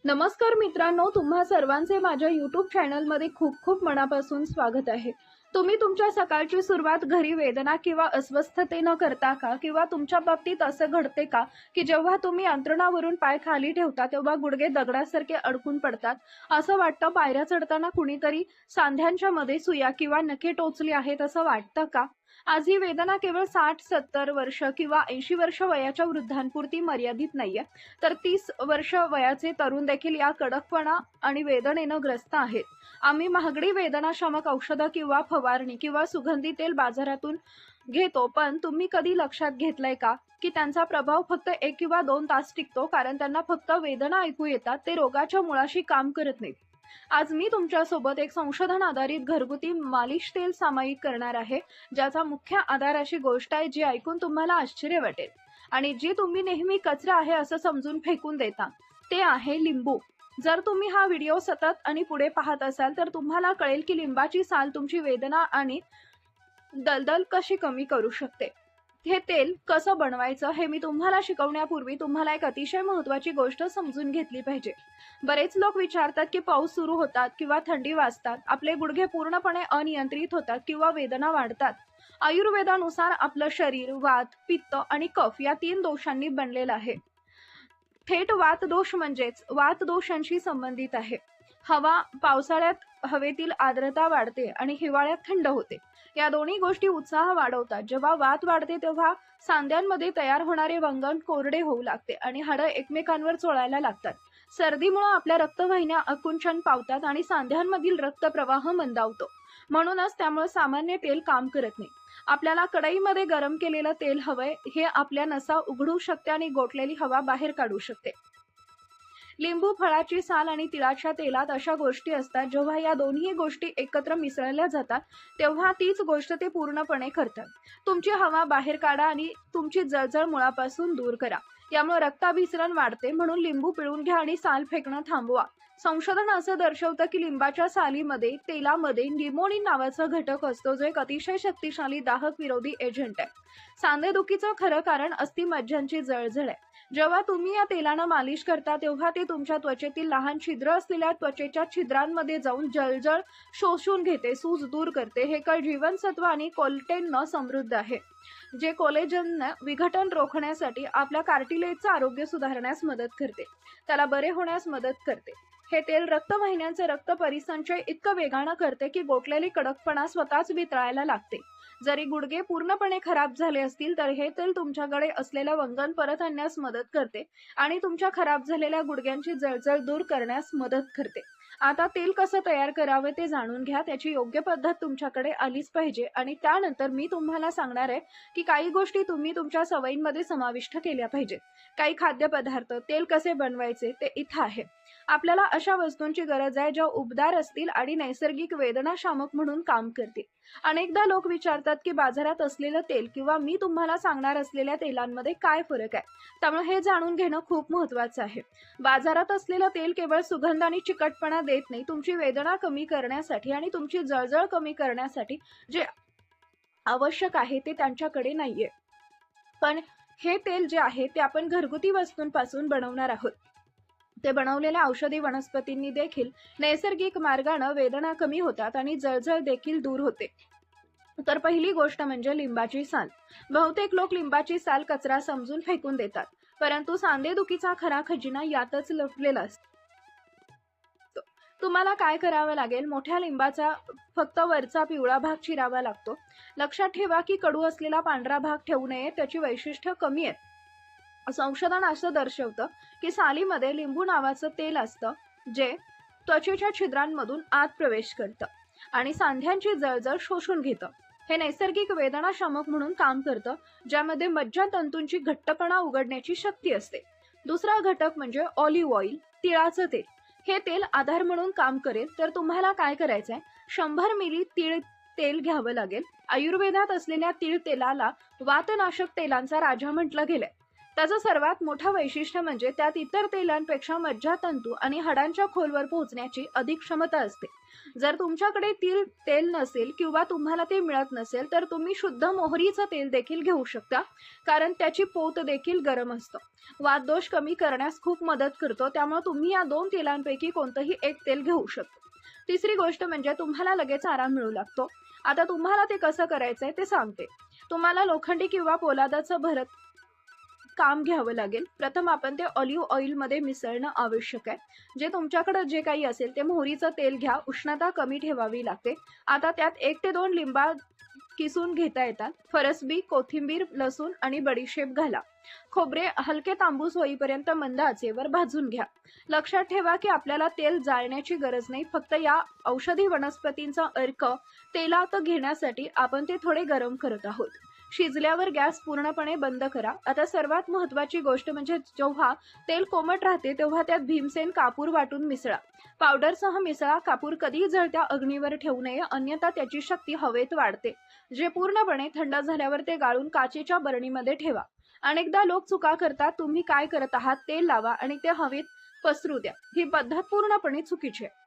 नमस्कार मित्रांनो, तुम्हा सर्वांचे माझ्या YouTube चॅनलमध्ये खूप खूप मनापासून स्वागत आहे। तुम्ही तुमच्या सकाळची सुरुवात घरी वेदना किंवा अस्वस्थतेने करता का? किंवा तुमच्या बाबतीत असं घडते का की जेव्हा तुम्ही अंथरुणावरून पाय खाली ठेवता तेव्हा गुडघे दगडासारखे अडकून पडतात? असं वाटतं पायऱ्या चढताना कुणीतरी सांध्यांच्या मध्ये सुया किंवा नखे टोचली आहेत असं वाटतं का? आज ही वेदना केवळ 60-70 वर्ष किंवा 80 वर्ष वयाच्या वृद्धांपुरती मर्यादित नाहीये, तर 30 वर्ष वयाचे तरुण देखील या कडकपणा आणि वेदनेनं ग्रस्त आहेत। आम्ही महागडी वेदनाशामक औषधं किंवा फवारणी किंवा सुगंधी तेल बाजारातून घेतो, पण तुम्ही कधी लक्षात घेतलंय का की त्यांचा प्रभाव फक्त 1 किंवा 2 तास टिकतो, कारण त्यांना फक्त वेदना ऐकू येतात, ते रोगाच्या मुळाशी काम करत नाहीत। आज मी तुमच्यासोबत एक संशोधन आधारित घरगुती मालिश तेल सामायिक करणार आहे, ज्याचा मुख्य आधार अशी गोष्ट आहे जी ऐकून तुम्हाला आश्चर्य वाटेल आणि जी तुम्ही नेहमी कचरा आहे असं समजून फेकून देता, ते आहे लिंबू। जर तुम्ही हा व्हिडिओ सतत आणि पुढे पाहत असाल तर तुम्हाला कळेल की लिंबाची साल तुमची वेदना आणि दलदल कशी कमी करू शकते। हे तेल कसं बनवायचं हे मी तुम्हाला शिकवण्यापूर्वी तुम्हाला एक अतिशय महत्त्वाची गोष्ट समजून घेतली पाहिजे। बरेच लोक विचारतात की पाऊस सुरू होतात किंवा थंडी वाजतात, आपले गुडघे पूर्णपणे अनियंत्रित होतात किंवा वेदना वाढतात। आयुर्वेदानुसार आपलं शरीर वात, पित्त आणि कफ या 3 दोषांनी बनलेलं आहे। थेट वात दोष म्हणजेच वात दोषांशी संबंधित आहे। पावसाळ्यात हवेतील आर्द्रता वाढते आणि हिवाळ्यात थंड होते। या दोन्ही गोष्टी उत्साह वाढवतात। जेव्हा वात वाढते तेव्हा सांध्यांमध्ये तयार होणारे वंगण कोरडे होऊ लागते आणि हाडं एकमेकांवर चोळायला लागतात। सर्दीमुळे आपल्या रक्तवाहिन्या आकुंचन पावतात आणि सांध्यांमधील रक्तप्रवाह मंदावतो। म्हणूनच त्यामुळे सामान्य तेल काम करत नाही। आपल्याला कढईमध्ये गरम केलेलं तेल हवंय, हे आपल्या नसा उघडू शकते आणि गोठलेली हवा बाहेर काढू शकते। लिंबू, फळाची साल आणि तिळाच्या तेलात अशा गोष्टी असतात, जेव्हा या दोन्ही गोष्टी एकत्र मिसळल्या जातात तेव्हा तीच गोष्ट ते पूर्णपणे करतात। तुमची हवा बाहेर काढा आणि तुमची जळजळ मुळापासून दूर करा। यामुळे रक्ताभिसरण वाढते, म्हणून लिंबू पिळून घ्या आणि साल फेकणं थांबवा। संशोधन असं दर्शवतं की लिंबाच्या सालीमध्ये तेलामध्ये लिमोनिन नावाचा घटक असतो, जो एक अतिशय शक्तिशाली दाहक विरोधी एजंट आहे। सांधेदुखीचं खरं कारण अस्थिमज्जांची जळजळ आहे। जेव्हा तुम्ही या तेलानं मालिश करता तेव्हा ते तुमच्या त्वचेतील लहान छिद्र असलेल्या त्वचेच्या छिद्रांमध्ये जाऊन जळजळ शोषून घेते, सूज दूर करते। हे कळ जीवनसत्व आणि कोलेजननं समृद्ध आहे, जे कोलेजन विघटन रोखण्यासाठी आपल्या कार्टिलेजचं आरोग्य सुधारण्यास मदत करते, त्याला बरे होण्यास मदत करते। हे तेल रक्तवाहिन्यांचे रक्त परिसंचय इतकं वेगानं करते की गोठलेली कडकपणा स्वतःच वितळायला लागते। जरी गुडघे पूर्णपणे खराब झाले असतील तर हे तेल तुमच्याकडे असलेलं वंगण परत आणण्यास मदत करते आणि तुमच्या खराब झालेल्या गुडघ्यांची जळजळ दूर करण्यास मदत करते। आता तेल कसं तयार करावे ते जाणून घ्या। त्याची योग्य पद्धत तुमच्याकडे आलीच पाहिजे आणि त्यानंतर मी तुम्हाला सांगणार आहे की काही गोष्टी तुम्ही तुमच्या सवयींमध्ये समाविष्ट केल्या पाहिजेत। काही खाद्यपदार्थ, तेल कसे बनवायचे ते इथं आहे। आपल्याला अशा वस्तूंची गरज आहे ज्या उबदार असतील आणि नैसर्गिक वेदनाशामक म्हणून काम करतील। अनेकदा लोक विचारतात की बाजारात असलेलं तेल किंवा मी तुम्हाला सांगणार असलेल्या तेलांमध्ये काय फरक आहे, त्यामुळे हे जाणून घेणं खूप महत्त्वाचं आहे। बाजारात असलेलं तेल केवळ सुगंध आणि चिकटपणा देत नाही, तुमची वेदना कमी करण्यासाठी आणि तुमची जळजळ कमी करण्यासाठी जे आवश्यक आहे ते त्यांच्याकडे नाहीये। पण हे तेल जे आहे ते आपण घरगुती वस्तूंपासून बनवणार आहोत। ते बनवलेल्या औषधी वनस्पतींनी देखील नैसर्गिक मार्गाने वेदना कमी होतात आणि जळजळ देखील दूर होते। तर पहिली गोष्ट म्हणजे लिंबाची साल। बहुतेक लोक लिंबाची साल कचरा समजून फेकून देतात, परंतु सांधेदुखीचा खरा खजिना यातच लपलेला असतो। तुम्हाला काय करावं लागेल? मोठ्या लिंबाचा फक्त वरचा पिवळा भाग चिरावा लागतो। लक्षात ठेवा की कडू असलेला पांढरा भाग ठेवू नये, त्याची वैशिष्ट्य कमी आहेत। संशोधन असं दर्शवतं की सालीमध्ये लिंबू नावाचं तेल असतं, जे त्वचेच्या छिद्रांमधून आत प्रवेश करतं आणि सांध्यांची जळजळ शोषून घेतं। हे नैसर्गिक वेदनाशामक म्हणून काम करतं, ज्यामध्ये मज्जातंतूंची घट्टपणा उघडण्याची शक्ती असते। दुसरा घटक म्हणजे ऑलिव्ह ऑइल, तिळाचं तेल। हे तेल आधार म्हणून काम करेल। तर तुम्हाला काय करायचंय? 100 मिली तीळ तेल घ्यावं लागेल। आयुर्वेदात असलेल्या तीळ तेलाला वातनाशक तेलांचा राजा म्हटलं गेलंय। त्याचं सर्वात मोठं वैशिष्ट्य म्हणजे त्यात इतर तेलांपेक्षा मज्जातंतू आणि हाडांच्या खोलवर पोहोचण्याची अधिक क्षमता असते। जर तुमच्याकडे तेल नसेल किंवा तुम्हाला ते मिळत नसेल तर तुम्ही शुद्ध मोहरीचं तेल देखील घेऊ शकता, कारण त्याची पोत देखील गरम असतं. वातदोष कमी करण्यास खूप मदत करतो, त्यामुळे तुम्ही या 2 तेलांपैकी कोणतंही एक तेल घेऊ शकता. तिसरी गोष्ट म्हणजे तुम्हाला लगेच आराम मिळू लागतो. आता तुम्हाला ते कसं करायचंय ते सांगते. तुम्हाला लोखंडी किंवा पोलादाचं भरत काम घ्यावं लागेल. प्रथम आपण ते ऑलिव्ह ऑइलमध्ये मिसळणं आवश्यक आहे. जे तुमच्याकडे जे काही असेल ते मोहरीचं तेल घ्या. उष्णता कमी ठेवावी लागते. आता त्यात 1 ते 2 लिंबा किसून घेता येतात. फरसबी, कोथिंबीर, लसूण आणि बडीशेप घाला. खोबरे हलके तांबूस होईपर्यंत मंद आचेवर भाजून घ्या. लक्षात ठेवा की आपल्याला तेल जाळण्याची गरज नाही. फक्त या औषधी वनस्पतींचा अर्क तेलात घेण्यासाठी आपण ते थोडे गरम करत आहोत. शिजल्यावर गॅस पूर्णपणे बंद करा. आता सर्वात महत्त्वाची गोष्ट म्हणजे जेव्हा तेल कोमट राहते तेव्हा त्यात भीमसेन कापूर वाटून मिसळा. पावडरसह मिसळा. कापूर कधीही जळत्या अग्नीवर ठेवू नये, अन्यथा त्याची शक्ती हवेत वाढते. जे पूर्णपणे थंड झाल्यावर ते गाळून काचेच्या बरणीमध्ये ठेवा. अनेकदा लोक चुका करतात. तुम्ही काय करत आहात? तेल लावा आणि ते हवेत पसरू द्या. ही पद्धत पूर्णपणे चुकीची आहे.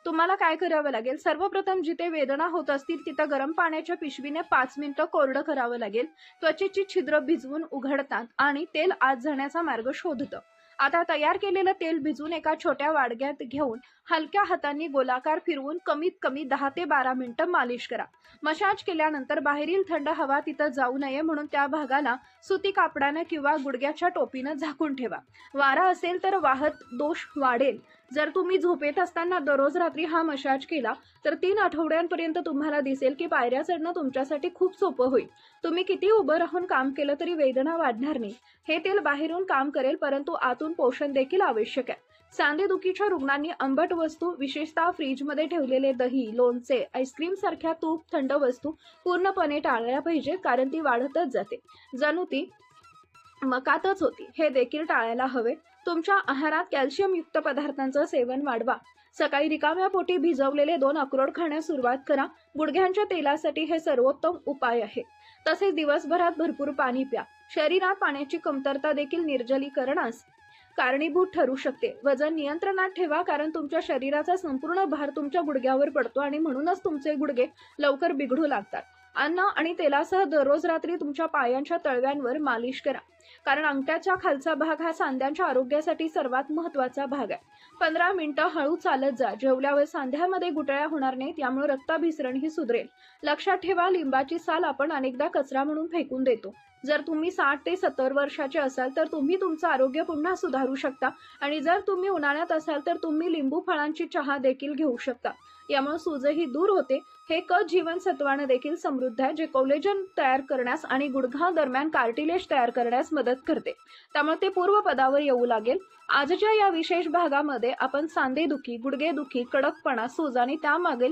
तुम्हाला काय करावं लागेल? सर्वप्रथम जिथे वेदना होत असतील तिथं गरम पाण्याच्या पिशवीने 5 मिनिटं कोरडं करावं लागेल. त्वचेची छिद्र भिजवून उघडतात आणि तेल आत जाण्याचा मार्ग शोधतं. आता तयार केलेलं तेल भिजवून एका छोट्या वाडग्यात घेऊन हलक्या हातांनी गोलाकार फिरवून कमीत कमी 10 ते 12 मिनिटं मालिश करा. मसाज केल्यानंतर बाहेरील थंड हवा तिथं जाऊ नये म्हणून त्या भागाला सुती कापडानं किंवा गुडघ्याच्या टोपीनं झाकून ठेवा. वारा असेल तर वाहत दोष वाढेल. जर तुम्ही झोपेत असताना दररोज रात्री हा मसाज केला तर 3 आठवड्यांपर्यंत तुम्हाला दिसेल की पायऱ्या चढणं तुमच्यासाठी खूप सोपं होईल. तुम्ही किती उभं राहून काम केलं तरी वेदना वाढणार नाही. हे तेल बाहेरून काम करेल, परंतु आतून पोषण देखील आवश्यक आहे. सांधेदुखीच्या रुग्णांनी आंबट वस्तू, विशेषतः फ्रीजमध्ये ठेवलेले दही, लोणचे, आईस्क्रीम सारख्या तूप, थंड वस्तू पूर्णपणे टाळल्या पाहिजेत, कारण ती वाढतच जाते. जणू ती मकातच होती. हे देखील टाळायला हवे. तुमच्या आहारात कॅल्शियमयुक्त पदार्थांचं सेवन वाढवा. सकाळी रिकाम्या पोटी भिजवलेले 2 अक्रोड खाण्यास सुरुवात करा. गुडघ्यांच्या तेलासाठी हे सर्वोत्तम उपाय आहे. तसेच दिवसभरात भरपूर पाणी प्या. शरीरात पाण्याची कमतरता देखील निर्जलीकरणास कारणीभूत ठरू शकते. वजन नियंत्रणात ठेवा, कारण तुमच्या शरीराचा संपूर्ण भार तुमच्या गुडघ्यावर पडतो आणि म्हणूनच तुमचे गुडघे लवकर बिघडू लागतात. अन्न आणि तेलासह दररोज रात्री तुमच्या पायांच्या तळव्यांवर मालिश करा, कारण अंगठ्याचा खालचा भाग हा सांध्यांच्या आरोग्यासाठी सर्वात महत्त्वाचा भाग आहे. 15 मिनिटं हळू चालत जा. जेवल्यावर सांध्यामध्ये गुठळ्या होणार नाहीत, त्यामुळे रक्ताभिसरणही सुधरेल. लक्षात ठेवा, लिंबाची साल आपण अनेकदा कचरा म्हणून फेकून देतो. जर तुम्ही 60 ते 70 वर्षाचे असाल तर तुम्ही तुमचं आरोग्य पुन्हा सुधारू शकता, आणि जर तुम्ही उन्हाळ्यात असाल तर तुम्ही लिंबू फळांची चहा देखील घेऊ शकता. यामुळे सूजही दूर होते. हे क जीवनसत्वाने देखील समृद्ध आहे, जे कोलेजन तयार करण्यास आणि गुडघा दरम्यान कार्टिलेज तयार करण्यास मदत करते. त्यामुळे ते पूर्वपदावर येऊ लागेल. आजच्या या विशेष भागामध्ये आपण सांधेदुखी, गुडघेदुखी, कडकपणा, सूज आणि त्यामागील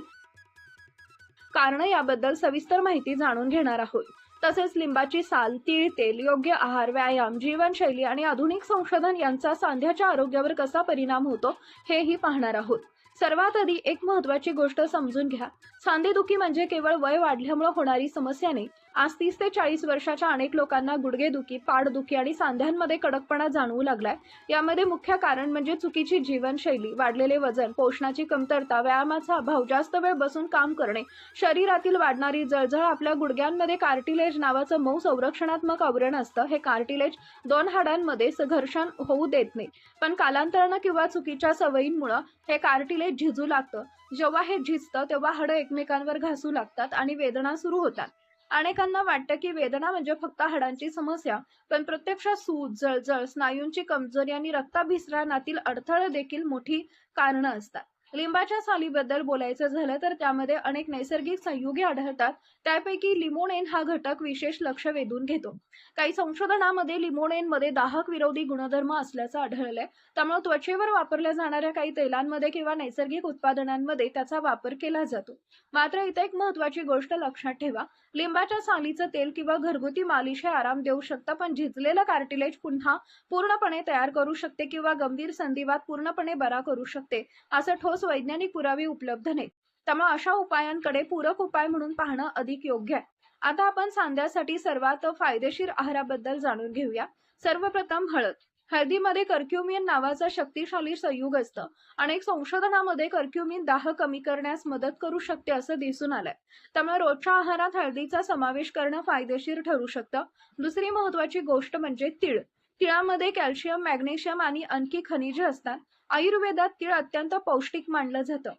कारण याबद्दल सविस्तर माहिती जाणून घेणार आहोत. तसेच लिंबाची साल, तीळ तेल, योग्य आहार, व्यायाम, जीवनशैली आणि आधुनिक संशोधन यांचा सांध्याच्या आरोग्यावर कसा परिणाम होतो हेही पाहणार आहोत. सर्वात आधी एक महत्त्वाची गोष्ट समजून घ्या. सांधेदुखी म्हणजे केवळ वय वाढल्यामुळे होणारी समस्या नाही. आज 30 ते 40 वर्षाच्या अनेक लोकांना गुडघेदुखी, पाठदुखी आणि सांध्यांमध्ये कडकपणा जाणवू लागलाय. यामध्ये मुख्य कारण म्हणजे चुकीची जीवनशैली, वाढलेले वजन, पोषणाची कमतरता, व्यायामाचा अभाव, जास्त वेळ बसून काम करणे, शरीरातील वाढणारी जळजळ. आपल्या गुडघ्यांमध्ये कार्टिलेज नावाचं मऊ संरक्षणात्मक आवरण असतं. हे कार्टिलेज 2 हाडांमध्ये घर्षण होऊ देत नाही, पण कालांतरानं किंवा चुकीच्या सवयींमुळे हे कार्टिलेज झिजू लागतं. जेव्हा हे झिजतं तेव्हा हाडं एकमेकांवर घासू लागतात आणि वेदना सुरू होतात. अनेकांना वाटतं की वेदना म्हणजे फक्त हाडांची समस्या, पण प्रत्यक्षात सूज, जळजळ, स्नायूंची कमजोरी आणि रक्ताभिसरणातील अडथळे देखील मोठी कारणं असतात. लिंबाच्या सालीबद्दल बोलायचं झालं तर त्यामध्ये अनेक नैसर्गिक संयुगे आढळतात. त्यापैकी लिमोनेन हा घटक विशेष लक्ष वेधून घेतो. काही संशोधनामध्ये लिमोनेनमध्ये दाहक विरोधी गुणधर्म असल्याचं आढळलंय. त्यामुळे त्वचेवर वापरल्या जाणाऱ्या काही तेलांमध्ये किंवा नैसर्गिक उत्पादनांमध्ये त्याचा वापर केला जातो. मात्र इथे एक महत्त्वाची गोष्ट लक्षात ठेवा. लिंबाच्या सालीचं तेल किंवा घरगुती मालिश हे आराम देऊ शकतं, पण झिजलेलं कार्टिलेज पुन्हा पूर्णपणे तयार करू शकते किंवा गंभीर संधिवात पूर्णपणे बरा करू शकते, असं ठोस वैज्ञानिक पुरावे उपलब्ध नाहीत. त्यामुळे अशा उपायांकडे पूरक उपाय म्हणून पाहणं अधिक योग्य आहे. आता आपण सांध्यासाठी सर्वात फायदेशीर आहाराबद्दल जाणून घेऊया. सर्वप्रथम हळद. हळदीमध्ये कर्क्युमिन नावाचा शक्तिशाली संयुग असतं. अनेक संशोधनामध्ये कर्क्युमिन दाह कमी करण्यास मदत करू शकते असं दिसून आलंय. त्यामुळे रोजच्या आहारात हळदीचा समावेश करणं फायदेशीर ठरू शकतं. दुसरी महत्वाची गोष्ट म्हणजे तीळ. तिळामध्ये कॅल्शियम, मॅग्नेशियम आणि आणखी खनिजे असतात. आयुर्वेदात तीळ अत्यंत पौष्टिक मानलं जातं.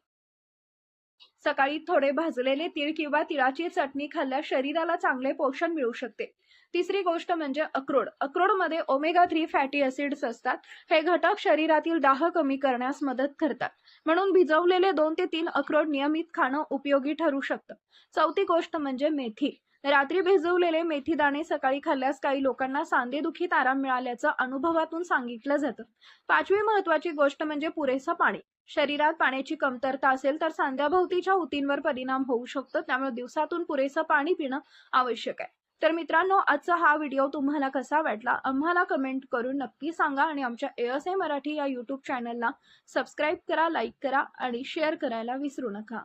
सकाळी थोडे भाजलेले तीळ किंवा तिळाची चटणी खाल्ल्यास शरीराला चांगले पोषण मिळू शकते. तिसरी गोष्ट म्हणजे अक्रोड. अक्रोडमध्ये ओमेगा 3 फॅटी ॲसिड्स असतात. हे घटक शरीरातील दाह कमी करण्यास मदत करतात. म्हणून भिजवलेले 2 ते 3 अक्रोड नियमित खाणं उपयोगी ठरू शकतं. चौथी गोष्ट म्हणजे मेथी. रात्री भिजवलेले मेथी दाणे सकाळी खाल्ल्यास काही लोकांना सांधेदुखीत आराम मिळाल्याचं अनुभवातून सांगितलं जातं. पाचवी महत्वाची गोष्ट म्हणजे पुरेसं पाणी. शरीरात पाण्याची कमतरता असेल तर सांध्याभोवतीच्या ऊतींवर परिणाम होऊ शकतो. त्यामुळे दिवसातून पुरेसं पाणी पिणं आवश्यक आहे. तर मित्रांनो, आजचा हा व्हिडिओ तुम्हाला कसा वाटला आम्हाला कमेंट करून नक्की सांगा आणि आमच्या ASA मराठी या YouTube चॅनलला सबस्क्राईब करा, लाईक करा आणि शेअर करायला विसरू नका.